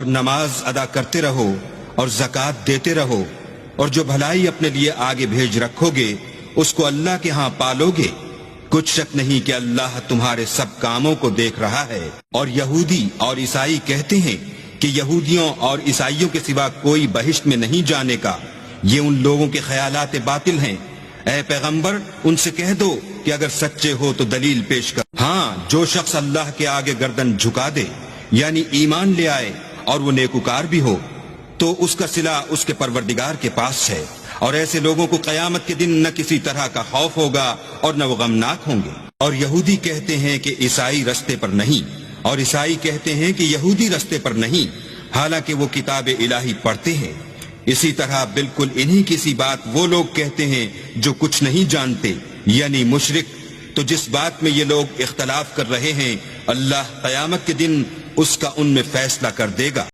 نماز ادا کرتے رہو اور زکوٰۃ دیتے رہو، اور جو بھلائی اپنے لیے آگے بھیج رکھو گے اس کو اللہ کے ہاں پالو گے۔ کچھ شک نہیں کہ اللہ تمہارے سب کاموں کو دیکھ رہا ہے۔ اور یہودی اور عیسائی کہتے ہیں کہ یہودیوں اور عیسائیوں کے سوا کوئی بہشت میں نہیں جانے کا، یہ ان لوگوں کے خیالات باطل ہیں۔ اے پیغمبر ان سے کہہ دو کہ اگر سچے ہو تو دلیل پیش کر۔ ہاں، جو شخص اللہ کے آگے گردن جھکا دے یعنی ایمان لے آئے اور وہ نیکوکار بھی ہو تو اس کا صلہ اس کے پروردگار کے پاس ہے، اور ایسے لوگوں کو قیامت کے دن نہ کسی طرح کا خوف ہوگا اور نہ وہ غمناک ہوں گے۔ اور یہودی کہتے ہیں کہ عیسائی رستے پر نہیں، اور عیسائی کہتے ہیں کہ یہودی رستے پر نہیں، حالانکہ وہ کتاب الہی پڑھتے ہیں۔ اسی طرح بالکل انہی کسی بات وہ لوگ کہتے ہیں جو کچھ نہیں جانتے، یعنی مشرک۔ تو جس بات میں یہ لوگ اختلاف کر رہے ہیں اللہ قیامت کے دن اس کا ان میں فیصلہ کر دے گا۔